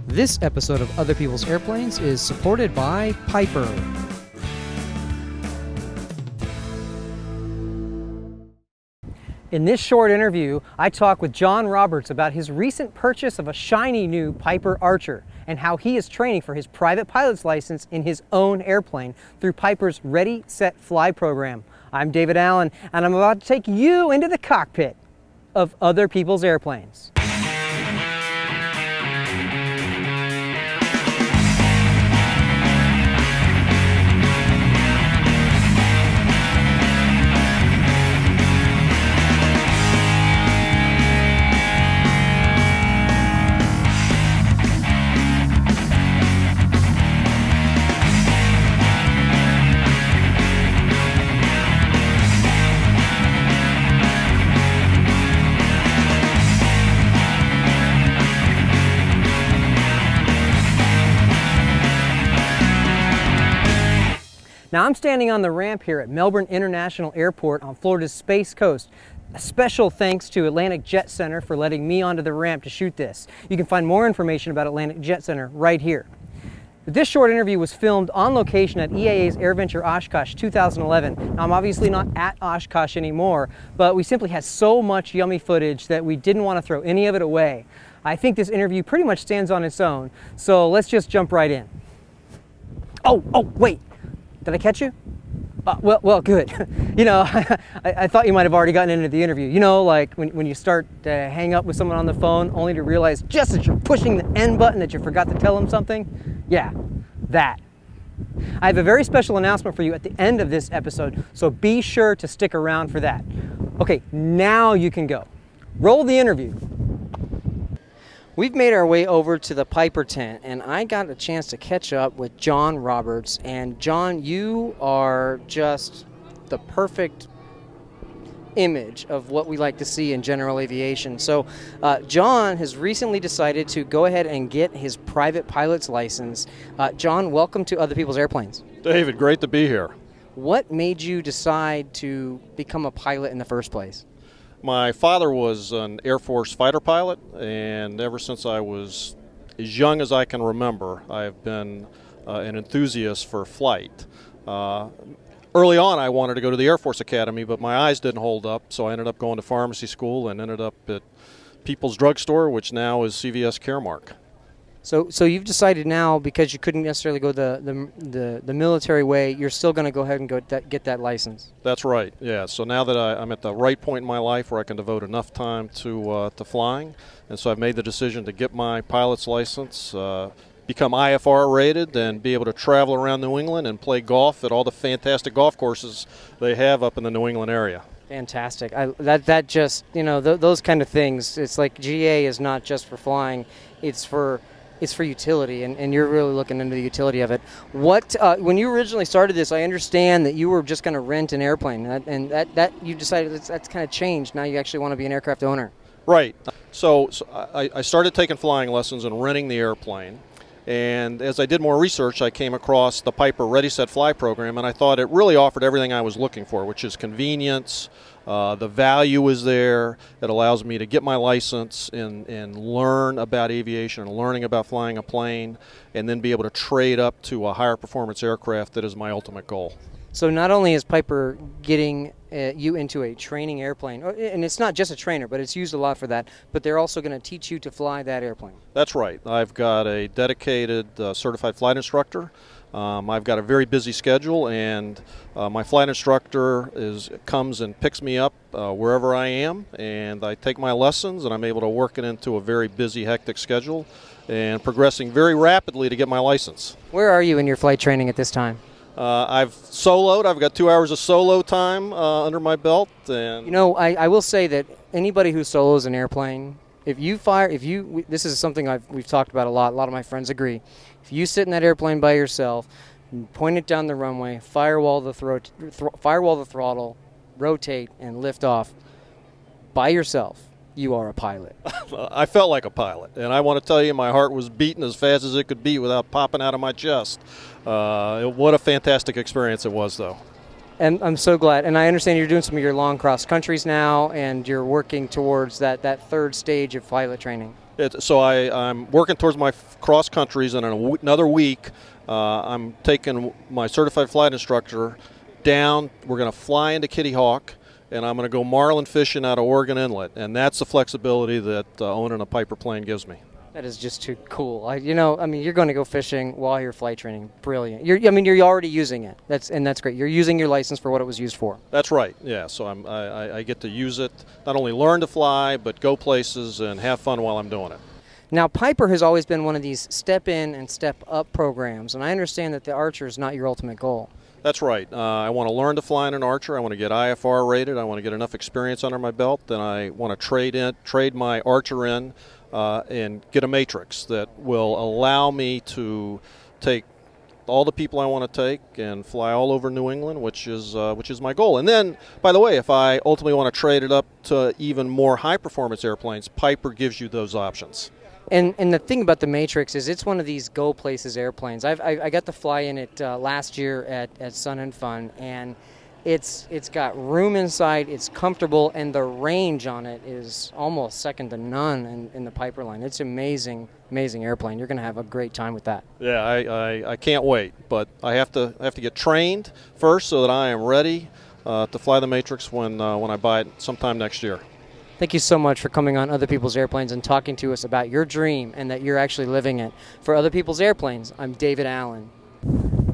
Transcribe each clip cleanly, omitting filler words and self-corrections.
This episode of Other People's Airplanes is supported by Piper. In this short interview, I talk with Jon Roberts about his recent purchase of a shiny new Piper Archer and how he is training for his private pilot's license in his own airplane through Piper's Ready, Set, Fly program. I'm David Allen, and I'm about to take you into the cockpit of other people's airplanes. Now I'm standing on the ramp here at Melbourne International Airport on Florida's Space Coast. A special thanks to Atlantic Jet Center for letting me onto the ramp to shoot this. You can find more information about Atlantic Jet Center right here. This short interview was filmed on location at EAA's AirVenture Oshkosh 2011. Now I'm obviously not at Oshkosh anymore, but we simply had so much yummy footage that we didn't want to throw any of it away. I think this interview pretty much stands on its own, so let's just jump right in. Oh, wait. Did I catch you? Well, good. You know, I thought you might have already gotten into the interview. You know, like when you start to hang up with someone on the phone only to realize just as you're pushing the end button that you forgot to tell them something? Yeah, that. I have a very special announcement for you at the end of this episode, so be sure to stick around for that. Okay, now you can go. Roll the interview. We've made our way over to the Piper tent, and I got a chance to catch up with Jon Roberts. And Jon, you are just the perfect image of what we like to see in general aviation. So Jon has recently decided to go ahead and get his private pilot's license. Jon, welcome to Other People's Airplanes. David, great to be here. What made you decide to become a pilot in the first place? My father was an Air Force fighter pilot, and ever since I was as young as I can remember, I've been an enthusiast for flight. Early on, I wanted to go to the Air Force Academy, but my eyes didn't hold up, so I ended up going to pharmacy school and ended up at People's Drug Store, which now is CVS Caremark. So you've decided now, because you couldn't necessarily go the military way, you're still going to go ahead and get that license. That's right. Yeah. So now that I'm at the right point in my life where I can devote enough time to flying, and so I've made the decision to get my pilot's license, become IFR rated, and be able to travel around New England and play golf at all the fantastic golf courses they have up in the New England area. Fantastic. That just, you know, those kind of things. It's like GA is not just for flying; it's for utility, and you're really looking into the utility of it. When you originally started this, I understand that you were just going to rent an airplane, and that you decided that's kind of changed. Now you actually want to be an aircraft owner. Right. So I started taking flying lessons and renting the airplane. And as I did more research, I came across the Piper Ready, Set, Fly program, and I thought it really offered everything I was looking for, which is convenience. The value is there. It allows me to get my license and learn about aviation and learning about flying a plane, and then be able to trade up to a higher performance aircraft that is my ultimate goal. So not only is Piper getting you into a training airplane, and it's not just a trainer, but it's used a lot for that, but they're also going to teach you to fly that airplane. That's right. I've got a dedicated certified flight instructor. I've got a very busy schedule, and my flight instructor comes and picks me up wherever I am, and I take my lessons, and I'm able to work it into a very busy, hectic schedule, and progressing very rapidly to get my license. Where are you in your flight training at this time? I've soloed. I've got 2 hours of solo time under my belt. And you know, I will say that anybody who solos an airplane, this is something we've talked about a lot of my friends agree. If you sit in that airplane by yourself, point it down the runway, firewall the throttle, rotate, and lift off by yourself, you are a pilot. I felt like a pilot, and I want to tell you, my heart was beating as fast as it could beat without popping out of my chest. What a fantastic experience it was, though. And I'm so glad. And I understand you're doing some of your long cross countries now, and you're working towards that third stage of pilot training. So I'm working towards my cross countries, and in another week, I'm taking my certified flight instructor down. We're going to fly into Kitty Hawk, and I'm going to go marlin fishing out of Oregon Inlet, and that's the flexibility that owning a Piper plane gives me. That is just too cool. You're going to go fishing while you're flight training. Brilliant. You're already using it. That's great. You're using your license for what it was used for. That's right. Yeah. So I get to use it, not only learn to fly, but go places and have fun while I'm doing it. Now, Piper has always been one of these step in and step up programs, and I understand that the Archer is not your ultimate goal. That's right. I want to learn to fly in an Archer. I want to get IFR rated. I want to get enough experience under my belt. Then I want to trade my Archer in. And get a Matrix that will allow me to take all the people I want to take and fly all over New England, which is my goal. And then, by the way, if I ultimately want to trade it up to even more high-performance airplanes, Piper gives you those options. And the thing about the Matrix is it's one of these go places airplanes. I got to fly in it last year at Sun and Fun, and it's got room inside, it's comfortable, and the range on it is almost second to none in the Piper line. It's amazing, amazing airplane. You're going to have a great time with that. Yeah, I can't wait, but I have to get trained first so that I am ready to fly the Matrix when I buy it sometime next year. Thank you so much for coming on Other People's Airplanes and talking to us about your dream and that you're actually living it. For Other People's Airplanes, I'm David Allen.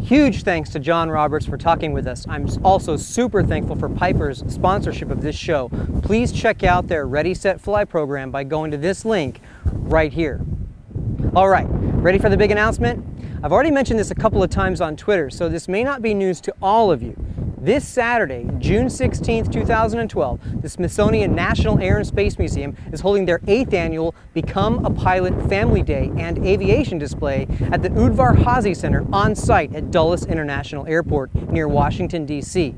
Huge thanks to Jon Roberts for talking with us. I'm also super thankful for Piper's sponsorship of this show. Please check out their Ready, Set, Fly program by going to this link right here. All right, ready for the big announcement? I've already mentioned this a couple of times on Twitter, so this may not be news to all of you. This Saturday, June 16th, 2012, the Smithsonian National Air and Space Museum is holding their 8th annual Become a Pilot Family Day and Aviation display at the Udvar Hazy Center on site at Dulles International Airport near Washington, D.C.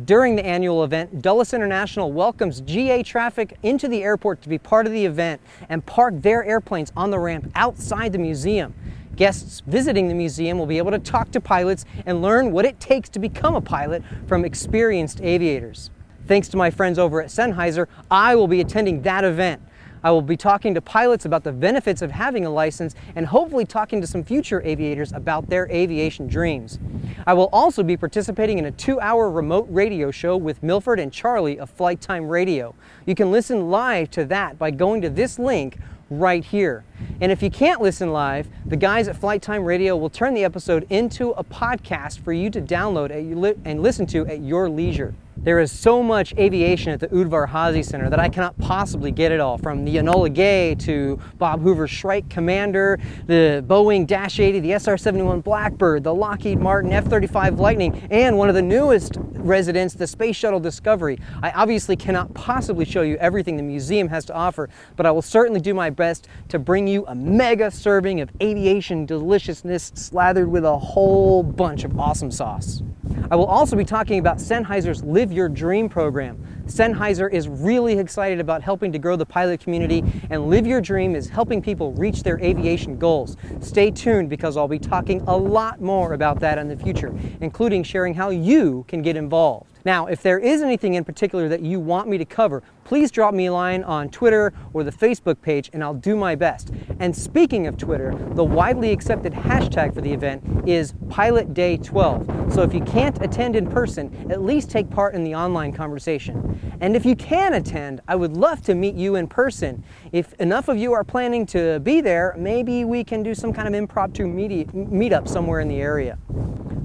During the annual event, Dulles International welcomes GA traffic into the airport to be part of the event and park their airplanes on the ramp outside the museum. Guests visiting the museum will be able to talk to pilots and learn what it takes to become a pilot from experienced aviators. Thanks to my friends over at Sennheiser, I will be attending that event. I will be talking to pilots about the benefits of having a license and hopefully talking to some future aviators about their aviation dreams. I will also be participating in a 2-hour remote radio show with Milford and Charlie of Flight Time Radio. You can listen live to that by going to this link right here. And if you can't listen live, the guys at Flight Time Radio will turn the episode into a podcast for you to download and listen to at your leisure. There is so much aviation at the Udvar Hazy Center that I cannot possibly get it all, from the Enola Gay to Bob Hoover's Shrike Commander, the Boeing Dash 80, the SR-71 Blackbird, the Lockheed Martin F-35 Lightning, and one of the newest residents, the Space Shuttle Discovery. I obviously cannot possibly show you everything the museum has to offer, but I will certainly do my best to bring you a mega serving of aviation deliciousness slathered with a whole bunch of awesome sauce. I will also be talking about Sennheiser's Live Your Dream program. Sennheiser is really excited about helping to grow the pilot community, and Live Your Dream is helping people reach their aviation goals. Stay tuned because I'll be talking a lot more about that in the future, including sharing how you can get involved. Now, if there is anything in particular that you want me to cover, please drop me a line on Twitter or the Facebook page and I'll do my best. And speaking of Twitter, the widely accepted hashtag for the event is Pilot Day 12. So if you can't attend in person, at least take part in the online conversation. And if you can attend, I would love to meet you in person. If enough of you are planning to be there, maybe we can do some kind of impromptu meetup somewhere in the area.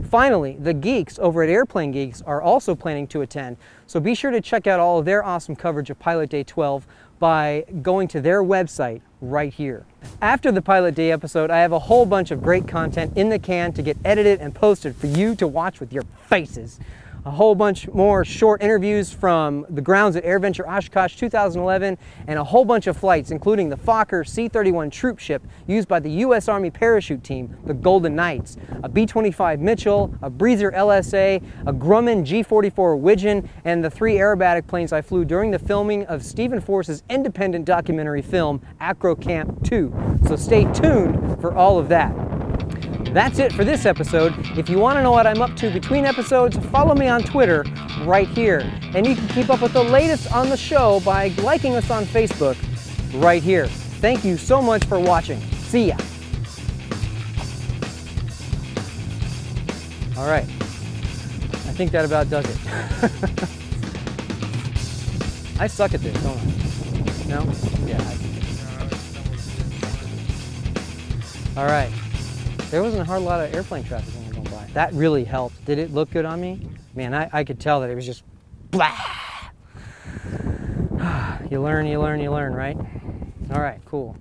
Finally, the geeks over at Airplane Geeks are also planning to attend, so be sure to check out all of their awesome coverage of Pilot Day 12 by going to their website right here. After the Pilot Day episode, I have a whole bunch of great content in the can to get edited and posted for you to watch with your faces. A whole bunch more short interviews from the grounds at AirVenture Oshkosh 2011, and a whole bunch of flights, including the Fokker C-31 troop ship used by the U.S. Army parachute team, the Golden Knights, a B-25 Mitchell, a Breezer LSA, a Grumman G-44 Widgeon, and the 3 aerobatic planes I flew during the filming of Stephen Force's independent documentary film, Acro Camp 2. So stay tuned for all of that. That's it for this episode. If you want to know what I'm up to between episodes, follow me on Twitter right here. And you can keep up with the latest on the show by liking us on Facebook right here. Thank you so much for watching. See ya. All right. I think that about does it. I suck at this, don't I? No? Yeah. All right. There wasn't a whole lot of airplane traffic when we were going by. That really helped. Did it look good on me? Man, I could tell that it was just blah. You learn, right? All right, cool.